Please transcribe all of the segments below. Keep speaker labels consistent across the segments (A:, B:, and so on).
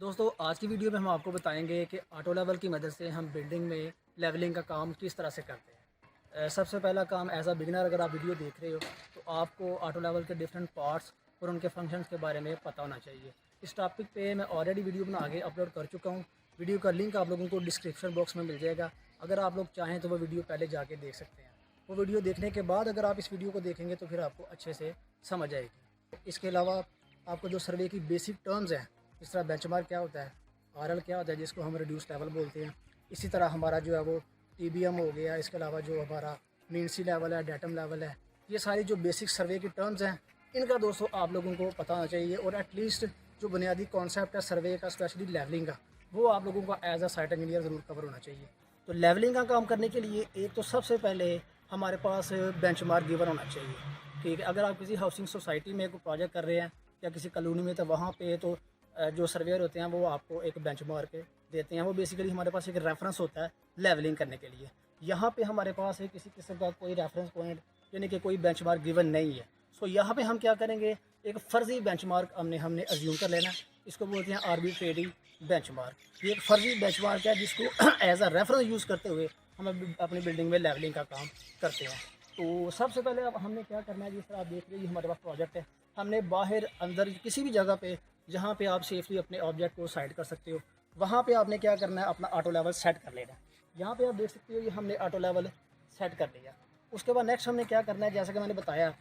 A: दोस्तों आज की वीडियो में हम आपको बताएंगे कि ऑटो लेवल की मदद से हम बिल्डिंग में लेवलिंग का काम किस तरह से करते हैं। सबसे पहला काम एज अ बिगिनर अगर आप वीडियो देख रहे हो तो आपको ऑटो लेवल के डिफरेंट पार्ट्स और उनके फंक्शंस के बारे में पता होना चाहिए। इस टॉपिक पे मैं ऑलरेडी वीडियो बना के अपलोड कर चुका हूँ। वीडियो का लिंक आप लोगों को डिस्क्रिप्शन बॉक्स में मिल जाएगा। अगर आप लोग चाहें तो वो वीडियो पहले जाके देख सकते हैं। वो वीडियो देखने के बाद अगर आप इस वीडियो को देखेंगे तो फिर आपको अच्छे से समझ आएगी। इसके अलावा आपको जो सर्वे की बेसिक टर्म्स हैं, इस तरह बेंचमार्क क्या होता है, आरएल क्या होता है जिसको हम रिड्यूस लेवल बोलते हैं, इसी तरह हमारा जो है वो टीबीएम हो गया, इसके अलावा जो हमारा मीन सी लेवल है, डेटम लेवल है, ये सारी जो बेसिक सर्वे की टर्म्स हैं इनका दोस्तों आप लोगों को पता होना चाहिए। और एटलीस्ट जो बुनियादी कॉन्सेप्ट है सर्वे का, स्पेशली लेवलिंग का, वो आप लोगों का एज अ साइट इंजीनियर ज़रूर कवर होना चाहिए। तो लेवलिंग का काम करने के लिए एक तो सबसे पहले हमारे पास बेंचमार्क गिवन होना चाहिए। ठीक है, अगर आप किसी हाउसिंग सोसाइटी में कोई प्रोजेक्ट कर रहे हैं या किसी कॉलोनी में, तो वहाँ पे तो जो सर्वेयर होते हैं वो आपको एक बेंचमार्क देते हैं। वो बेसिकली हमारे पास एक रेफरेंस होता है लेवलिंग करने के लिए। यहाँ पे हमारे पास किसी किस्म का कोई रेफरेंस पॉइंट यानी कि कोई बेंचमार्क गिवन नहीं है। सो यहाँ पे हम क्या करेंगे, एक फ़र्जी बेंचमार्क हमने अज्यूम कर लेना। इसको बोलते हैं आर्बिट्रेरी बेंचमार्क। ये एक फ़र्जी बेंचमार्क है जिसको एज अ रेफरेंस यूज़ करते हुए हम अपनी बिल्डिंग में लेवलिंग का काम करते हैं। तो सबसे पहले अब हमने क्या करना है, जिस तरह आप देख रहे हैं हमारे पास प्रोजेक्ट है, हमने बाहर अंदर किसी भी जगह पे जहाँ पे आप सेफली अपने ऑब्जेक्ट को साइड कर सकते हो, वहाँ पे आपने क्या करना है, अपना ऑटो लेवल सेट कर लेना है। यहाँ पे आप देख सकते हो ये हमने ऑटो लेवल सेट कर लिया। उसके बाद नेक्स्ट हमने क्या करना है, जैसा कि मैंने बताया,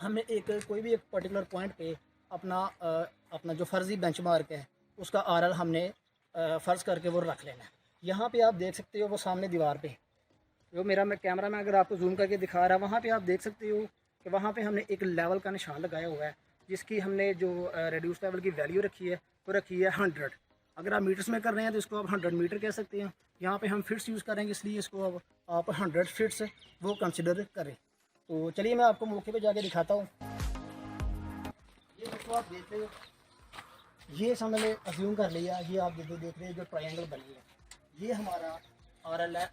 A: हमने कोई भी एक पर्टिकुलर पॉइंट पे अपना जो फ़र्ज़ी बेंचमार्क है उसका आरएल हमने फ़र्ज़ करके वो रख लेना है। यहाँ पे आप देख सकते हो वो सामने दीवार पे जो मैं कैमरा में अगर आपको जूम करके दिखा रहा है, वहाँ पे आप देख सकते हो कि वहाँ पे हमने एक लेवल का निशान लगाया हुआ है जिसकी हमने जो रिड्यूस लेवल की वैल्यू रखी है वो रखी है 100। अगर आप मीटर्स में कर रहे हैं तो इसको आप 100 मीटर कह सकते हैं। यहाँ पे हम फिट्स यूज़ करेंगे इसलिए इसको अब आप 100 फिट्स वो कंसिडर करें। तो चलिए मैं आपको मौके पे जाके दिखाता हूँ। ये दोस्तों आप देख रहे हो, ये हमने अज्यूम कर लिया, ये आप देख रहे हैं जो ट्रायंगल बनी है ये हमारा आरएल है।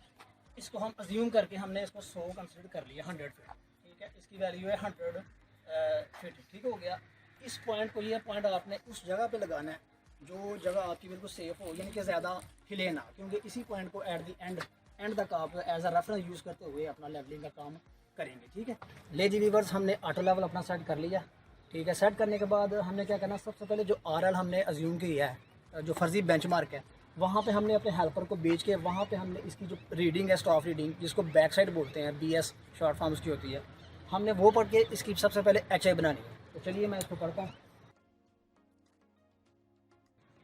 A: इसको हम अज्यूम करके हमने इसको 100 कंसिडर कर लिया, 100 फीट। ठीक है, इसकी वैल्यू है 100 फीट। ठीक हो गया। इस पॉइंट को, ये पॉइंट आपने उस जगह पे लगाना है जो जगह आपकी बिल्कुल सेफ हो, यानी कि ज़्यादा हिले ना, क्योंकि इसी पॉइंट को एट द एंड तक आप एज अ रेफरेंस यूज़ करते हुए अपना लेवलिंग का काम करेंगे। ठीक है, ले जी व्यूअर्स, हमने ऑटो लेवल अपना सेट कर लिया। ठीक है, सेट करने के बाद हमने क्या करना, सबसे पहले जो आरएल हमने अज्यूम किया है, जो फर्जी बेंचमार्क है, वहाँ पे हमने अपने हेल्पर को भेज के वहाँ पे हमने इसकी जो रीडिंग है, स्टाफ रीडिंग जिसको बैक साइड बोलते हैं, बीएस शॉर्ट फॉर्म उसकी होती है, हमने वो पढ़ के इसकी सबसे पहले एचआई बनानी है। तो चलिए मैं इसको पढ़ता हूँ।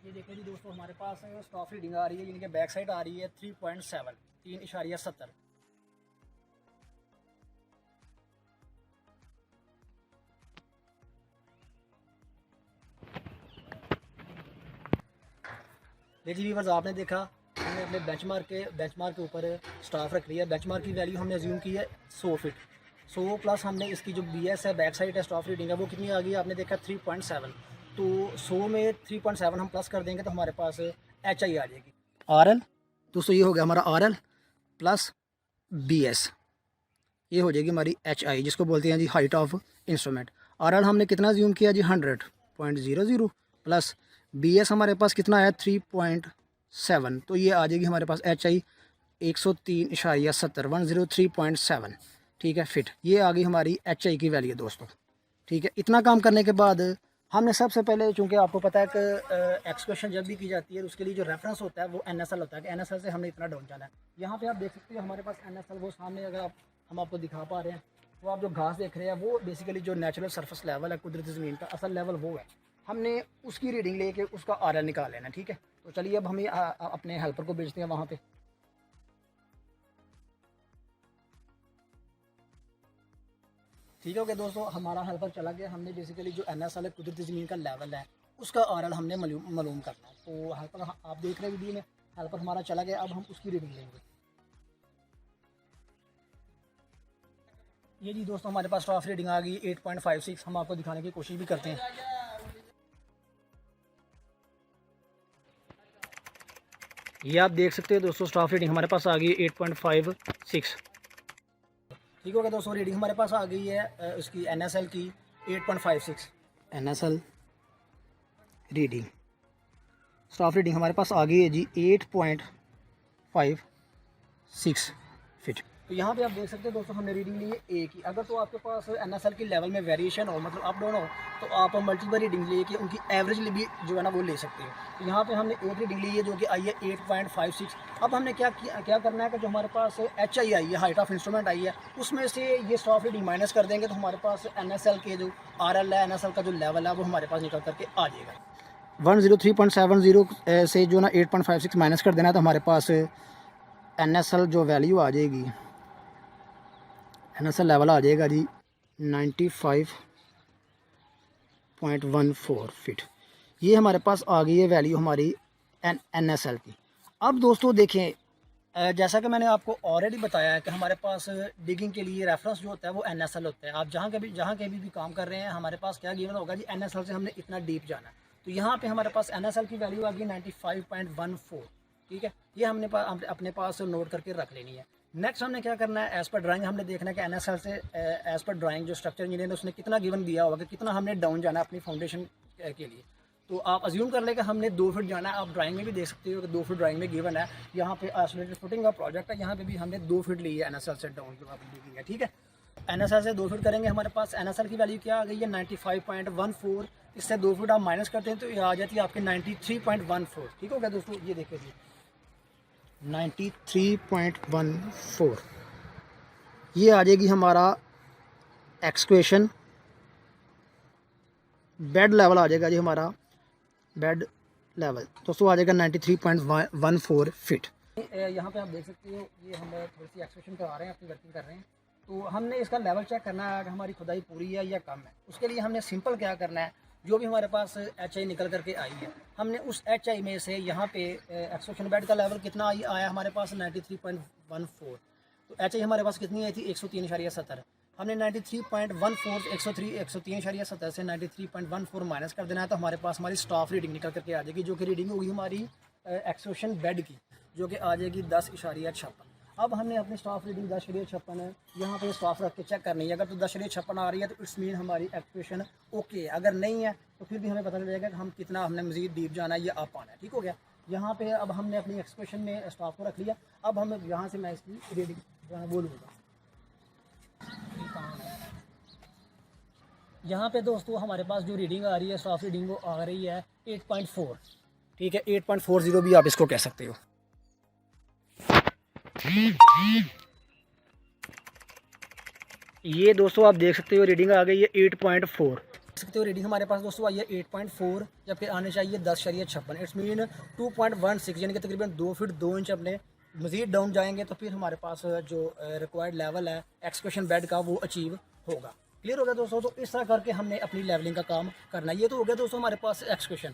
A: ये देखिए जी दोस्तों, हमारे पास स्टाफ रीडिंग आ रही है, यानी कि बैक साइड आ रही है 3.7, 3.70। देखिए व्यूअर्स, आपने देखा हमने अपने बेंचमार्क के ऊपर स्टाफ रख लिया। बेंचमार्क की वैल्यू हमने अज्यूम की है 100 फीट। 100 प्लस हमने इसकी जो बीएस है, बैक साइड है, स्टाफ रीडिंग है, वो कितनी आ गई आपने देखा 3.7। तो 100 में 3.7 हम प्लस कर देंगे तो हमारे पास एच आई आ जाएगी, आर एल। दोस्तों ये हो गया हमारा R L plus B S, ये हो जाएगी हमारी एच आई, जिसको बोलते हैं जी height of instrument. R L हमने कितना ज्यूम किया जी 100.00 प्लस बी एस हमारे पास कितना है 3.7, तो ये आ जाएगी हमारे पास एच आई 103.70, 103.7। ठीक है फिट, ये आ गई हमारी एच आई की वैल्यू दोस्तों। ठीक है, इतना काम करने के बाद हमने सबसे पहले, चूँकि आपको पता है कि एक्सक्वेशन जब भी की जाती है उसके लिए जो रेफरेंस होता है वो एनएसएल होता है कि एनएसएल से हमने इतना डाउन जाना है। यहाँ पे आप देख सकते हो हमारे पास एनएसएल वो सामने, अगर हम आपको दिखा पा रहे हैं, वो आप जो घास देख रहे हैं वो बेसिकली जो नेचुरल सरफेस लेवल है, कुदरती ज़मीन का असल लेवल वो है। हमने उसकी रीडिंग लेके उसका आरएल निकाल लेना। ठीक है, तो चलिए अब हम अपने हेल्पर को भेजते हैं वहाँ पे। ठीक हो गया दोस्तों, हमारा हेल्पर चला गया। हमने बेसिकली जो एनएसएल है, कुदरती ज़मीन का लेवल है, उसका आरएल हमने मालूम करना है। तो हेल्पर आप देख रहे हैं वीडियो में, हेल्पर हमारा चला गया। अब हम उसकी रीडिंग लेंगे। ये जी दोस्तों, हमारे पास स्टाफ रीडिंग आ गई 8.56। हम आपको दिखाने की कोशिश भी करते हैं। ये आप देख सकते हो दोस्तों, स्टाफ रीडिंग हमारे पास आ गई 8.56। ठीक हो गया दोस्तों, रीडिंग हमारे पास आ गई है उसकी एनएसएल की 8.56। एनएसएल रीडिंग स्टाफ रीडिंग हमारे पास आ गई है जी 8.56 फीट। तो यहाँ पे आप देख सकते हैं दोस्तों, हमने रीडिंग ली है ए की। अगर तो आपके पास NSL की लेवल में वेरिएशन हो, मतलब अप डाउन हो, तो आप मल्टीपल रीडिंग लेके उनकी एवरेज भी जो है ना वो ले सकते हो। तो यहाँ पे हमने एक रीडिंग ली है जो कि आई है 8.56। अब हमने क्या करना है कि जो हमारे पास HI आई है, हाइट ऑफ इंस्ट्रूमेंट आई है, उसमें से ये स्टाफ रीडिंग माइनस कर देंगे तो हमारे पास NSL के जो RL है, NSL का जो लेवल है वो हमारे पास निकल करके आ जाएगा। 103.70 से जो ना 8.56 माइनस कर देना तो हमारे पास NSL जो वैल्यू आ जाएगी, NSL लेवल आ जाएगा जी 95.14 फीट। ये हमारे पास आ गई है वैल्यू हमारी NSL की। अब दोस्तों देखें, जैसा कि मैंने आपको ऑलरेडी बताया है कि हमारे पास डिगिंग के लिए रेफरेंस जो होता है वो NSL होता है। आप जहाँ के भी काम कर रहे हैं, हमारे पास क्या गिवन होगा जी, NSL से हमने इतना डीप जाना है। तो यहाँ पे हमारे पास NSL की वैल्यू आ गई 95.14। ठीक है, ये हमने अपने पास नोट करके रख लेनी है। नेक्स्ट हमने क्या करना है, एज़ पर ड्राइंग हमने देखना है कि NSL से एज़ पर ड्राइंग जो स्ट्रक्चर इंजीनियर ने उसने कितना गिवन दिया होगा कि कितना हमने डाउन जाना है अपनी फाउंडेशन के लिए। तो आप अज्यूम कर लें कि हमने 2 फीट जाना है। आप ड्राइंग में भी देख सकते हो कि 2 फीट ड्राइंग में गिवन है। यहाँ पे आइसोलेटेड फुटिंग का प्रोजेक्ट है, यहाँ पे भी हमने 2 फीट ली है NSL से डाउन जो आपने देखी है। ठीक है, NSL से 2 फीट करेंगे, हमारे पास NSL की वैल्यू क्या आ गई है 95.14। इससे 2 फीट आप माइनस करते हैं तो ये आ जाती है आपकी 93.14। ठीक हो गया दोस्तों, ये देखिए जी 93.14 ये आ जाएगी हमारा एक्सक्वेशन बेड लेवल आ जाएगा जी, हमारा बेड लेवल दोस्तों आ जाएगा 93.14 फीट। यहाँ पे आप देख सकते हो, ये हम थोड़ी सी एक्सक्वेशन पे आ रहे हैं, अपनी वर्किंग कर रहे हैं। तो हमने इसका लेवल चेक करना है कि हमारी खुदाई पूरी है या कम है। उसके लिए हमने सिंपल क्या करना है, जो भी हमारे पास HI निकल करके आई है, हमने उस HI में से यहाँ पे एक्सक्वेशन बेड का लेवल कितना आया हमारे पास 93.14। तो HI हमारे पास कितनी आई थी 103.70। हमने 93.14 103.70 से 93.14 माइनस कर देना है तो हमारे पास हमारी स्टाफ रीडिंग निकल करके आ जाएगी, जो कि रीडिंग होगी हमारी एक्सक्वेशन बेड की, जो कि आ जाएगी 10.56। अब हमने अपनी स्टाफ रीडिंग 10.56 यहाँ पे स्टाफ रख के चेक करनी है। अगर तो 10.56 आ रही है तो इट्स मीन हमारी एक्सक्वेशन ओके है। अगर नहीं है तो फिर भी हमें पता चल जाएगा कि हम कितना हमने मज़ीद डीप जाना है या अप आना है। ठीक हो गया, यहाँ पे अब हमने अपनी एक्सक्वेशन में स्टाफ को रख लिया। अब हम यहाँ से मैं इसकी रीडिंग जो है बोलूँगा। यहाँ पे दोस्तों हमारे पास जो रीडिंग आ रही है स्टाफ रीडिंग वो आ रही है 8.4। ठीक है, 8.40 भी आप इसको कह सकते हो। ये दोस्तों आप देख सकते हो रीडिंग आ गई है 8.4। देख सकते हो रीडिंग हमारे पास दोस्तों आई है 8.4, जबकि आने चाहिए 10.56। इट्स मीन 2.16 यानी कि तकरीबन 2 फीट 2 इंच अपने मज़ीद डाउन जाएंगे तो फिर हमारे पास जो रिक्वायर्ड लेवल है एक्सक्वेशन बेड का वो अचीव होगा। क्लियर हो गया दोस्तों। तो इस तरह करके हमने अपनी लेवलिंग का काम करना है। ये तो हो गया दोस्तों हमारे पास एक्सक्वेशन।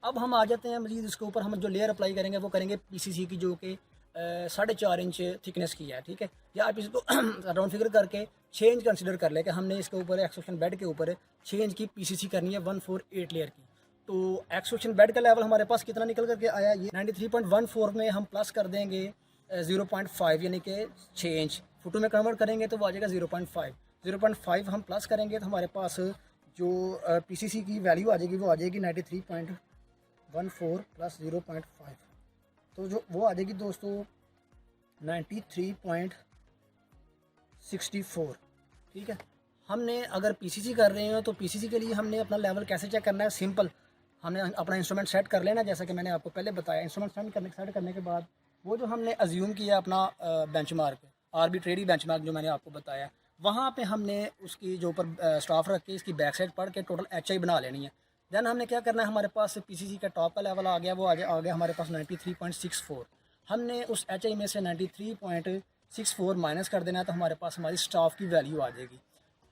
A: अब हम आ जाते हैं मज़ीद इसके ऊपर, हम जो लेयर अप्लाई करेंगे वो करेंगे PCC की, जो कि 4.5 इंच थिकनेस की है। ठीक है, या आप इसको राउंड फिगर करके 6 इंच कंसिडर कर ले कि हमने इसके ऊपर एक्सक्वेशन बेड के ऊपर 6 इंच की PCC करनी है 148 लेयर की। तो एक्सक्वेशन बेड का लेवल हमारे पास कितना निकल करके आया, ये 93.14 में हम प्लस कर देंगे 0.5 यानी कि 6 इंच फुटों में कन्वर्ट करेंगे तो वो आ जाएगा 0.5 हम प्लस करेंगे तो हमारे पास जो PCC की वैल्यू आ जाएगी वो आ जाएगी 93.14 प्लस 0.5, तो जो वो आ जाएगी दोस्तों 93.64। ठीक है, हमने अगर PCC कर रहे हैं तो PCC के लिए हमने अपना लेवल कैसे चेक करना है, सिंपल हमने अपना इंस्ट्रूमेंट सेट कर लेना, जैसा कि मैंने आपको पहले बताया। इंस्ट्रूमेंट सेट करने के बाद वो जो हमने अज्यूम किया अपना बेंचमार्क, आर्बिट्रेरी बेंचमार्क जो मैंने आपको बताया, वहाँ पे हमने उसकी जो ऊपर स्टाफ रख के इसकी बैक साइड पढ़ के टोटल HI बना लेनी है। देन हमने क्या करना है, हमारे पास PCC का टॉप का लेवल आ गया, वो आ गया हमारे पास 93.64। हमने उस HI में से 93.64 माइनस कर देना है तो हमारे पास हमारी स्टाफ की वैल्यू आ जाएगी।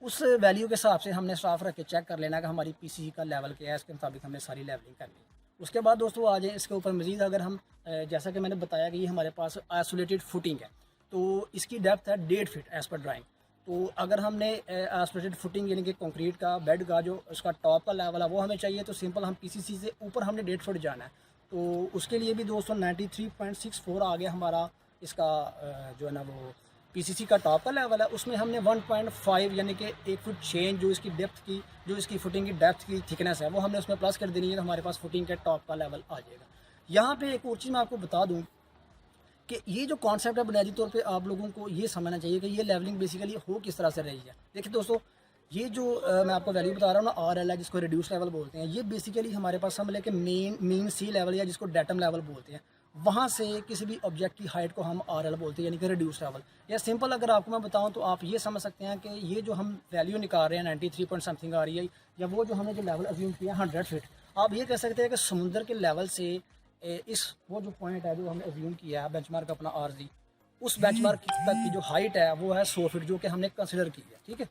A: उस वैल्यू के हिसाब से हमने स्टाफ रख के चेक कर लेना कि हमारी PCC का लेवल क्या है, इसके मुताबिक हमने सारी लेवलिंग करनी है। उसके बाद दोस्तों आ जाए इसके ऊपर मज़ीद, अगर हम जैसा कि मैंने बताया कि ये हमारे पास आइसोलेटेड फुटिंग है तो इसकी डेप्थ है 1.5 फीट एज़ पर ड्राइंग। तो अगर हमने आइसोलेटेड फुटिंग यानी कि कंक्रीट का बेड का जो उसका टॉप का लेवल है वो हमें चाहिए, तो सिंपल हम PCC से ऊपर हमने 1.5 फुट जाना है। तो उसके लिए भी दोस्तों 93.64 आ गया हमारा इसका जो है ना वो PCC का टॉप का लेवल है। उसमें हमने 1.5 यानी कि 1 फुट चेंज जो इसकी डेप्थ की, जो इसकी फुटिंग की डेप्थ की थिकनेस है वो हमने उसमें प्लस कर देनी है तो हमारे पास फुटिंग के टॉप का लेवल आ जाएगा। यहाँ पे एक और चीज़ मैं आपको बता दूँ कि ये जो कॉन्सेप्ट है बुनियादी तौर पे आप लोगों को ये समझना चाहिए कि ये लेवलिंग बेसिकली हो किस तरह से रही है। देखिए दोस्तों, ये जो मैं आपको वैल्यू बता रहा हूँ ना, RL है जिसको रिड्यूस लेवल बोलते हैं, ये बेसिकली हमारे पास समझ लें कि मीन सी लेवल या जिसको डेटम लेवल बोलते हैं, वहाँ से किसी भी ऑब्जेक्ट की हाइट को हम RL बोलते हैं, यानी कि रिड्यूस लेवल। या सिंपल अगर आपको मैं बताऊँ तो आप ये समझ सकते हैं कि ये जो हम वैल्यू निकाल रहे हैं 93 पॉइंट समथिंग आ रही है, या वो जो हमने जो लेवल अज्यूम किया 100 फीट, आप ये कह सकते हैं कि समुंदर के लेवल से इस वो जो पॉइंट है जो हमने अज्यूम किया है बेंचमार्क अपना RG, उस बेंचमार्क तक की जो हाइट है वो है 100 फीट, जो कि हमने कंसिडर की है। ठीक है,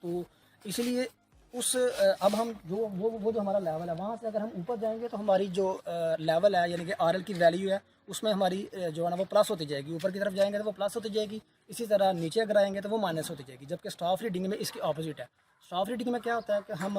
A: तो इसलिए उस अब हम जो वो जो हमारा लेवल है वहाँ से अगर हम ऊपर जाएंगे तो हमारी जो लेवल है यानी कि RL की वैल्यू है उसमें हमारी जो है ना वो प्लस होती जाएगी। ऊपर की तरफ जाएंगे तो वो प्लस होती जाएगी, इसी तरह नीचे अगर आएंगे तो वो माइनस होती जाएगी। जबकि स्टाफ रीडिंग में इसकी ऑपोजिट है। स्टाफ रीडिंग में क्या होता है कि हम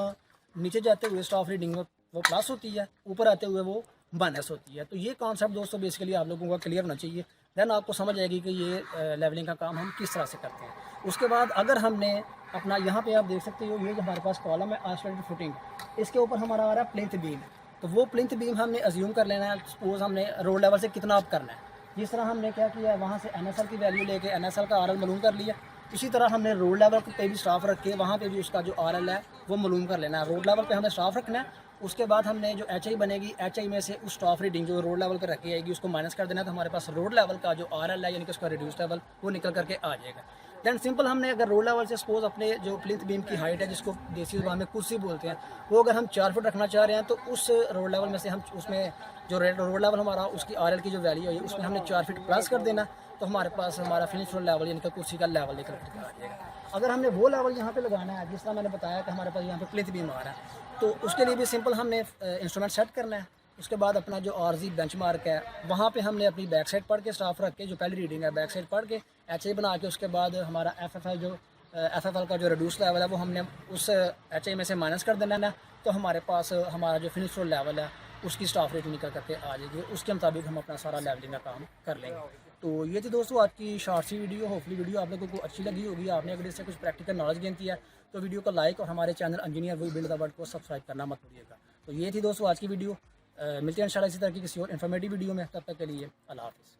A: नीचे जाते हुए स्टाफ रीडिंग में वो प्लस होती है, ऊपर आते हुए वो माइनस होती है। तो ये कॉन्सेप्ट दोस्तों बेसिकली आप लोगों का क्लियर होना चाहिए, देन आपको समझ आएगी कि ये लेवलिंग का काम हम किस तरह से करते हैं। उसके बाद अगर हमने अपना यहाँ पे आप देख सकते हो ये जो हमारे पास कॉलम है आइसोलेटेड फुटिंग, इसके ऊपर हमारा आ रहा है प्लिंथ बीम। तो वो प्लिंथ बीम हमने अज्यूम कर लेना है, सपोज हमने रोड लेवल से कितना अप करना है। जिस तरह हमने क्या किया है वहाँ से NSL की वैल्यू लेके NSL का RL मालूम कर लिया, इसी तरह हमने रोड लेवल पे भी स्टाफ रख के वहाँ पे भी उसका जो RL है वो मालूम कर लेना है। रोड लेवल पे हमने स्टाफ रखना है, उसके बाद हमने जो HI बनेगी HI में से उस स्टाफ रीडिंग जो रोड लेवल पे रखी जाएगी उसको माइनस कर देना है, तो हमारे पास रोड लेवल का जो RL है यानी कि उसका रिड्यूस लेवल वो निकल करके आ जाएगा। दैन सिंपल हमने अगर रोड लेवल से सपोज अपने जो प्लिंथ बीम की हाइट है जिसको देसी जुबान में कुर्सी बोलते हैं, वो अगर हम 4 फुट रखना चाह रहे हैं तो उस रोड लेवल में से हम उसमें जो रोड लेवल हमारा उसकी RL की जो वैल्यू है उसमें हमने 4 फीट प्लस कर देना, तो हमारे पास हमारा फिनिश लेवल यानी कि कुर्सी का लेवल निकल करके आ जाएगा। अगर हमने वो लेवल यहाँ पे लगाना है जिस तरह मैंने बताया कि हमारे पास यहाँ पे प्लिंथ बीम आ रहा है, तो उसके लिए भी सिंपल हमने इंस्ट्रूमेंट सेट करना है। उसके बाद अपना जो RG बेंचमार्क है वहाँ पे हमने अपनी बैक साइड पढ़ के स्टाफ रख के जो पहली रीडिंग है बैक साइड पढ़ के HI बना के, उसके बाद हमारा FFL का जो रिड्यूस लेवल है वो हमने उस HI में से माइनस कर देना है, तो हमारे पास हमारा जो फिनिश लेवल है उसकी स्टाफ रेटिंग निकल करके आ जाएगी। उसके मुताबिक हम अपना सारा लेवलिंग का काम कर लेंगे। तो ये थी दोस्तों आज की शॉर्ट सी वीडियो। होपफुली वीडियो आप लोगों को अच्छी लगी होगी, आपने अगर इससे कुछ प्रैक्टिकल नॉलेज गेन किया तो वीडियो को लाइक और हमारे channel Engineer We Build the World को सब्सक्राइब करना मत भूलिएगा। तो ये थी दोस्तों आज की वीडियो। मिलते हैं इंशाल्लाह इसी तरह की किसी और इन्फॉर्मेटिव वीडियो में। तब तक के लिए अल्लाह हाफ़िज़।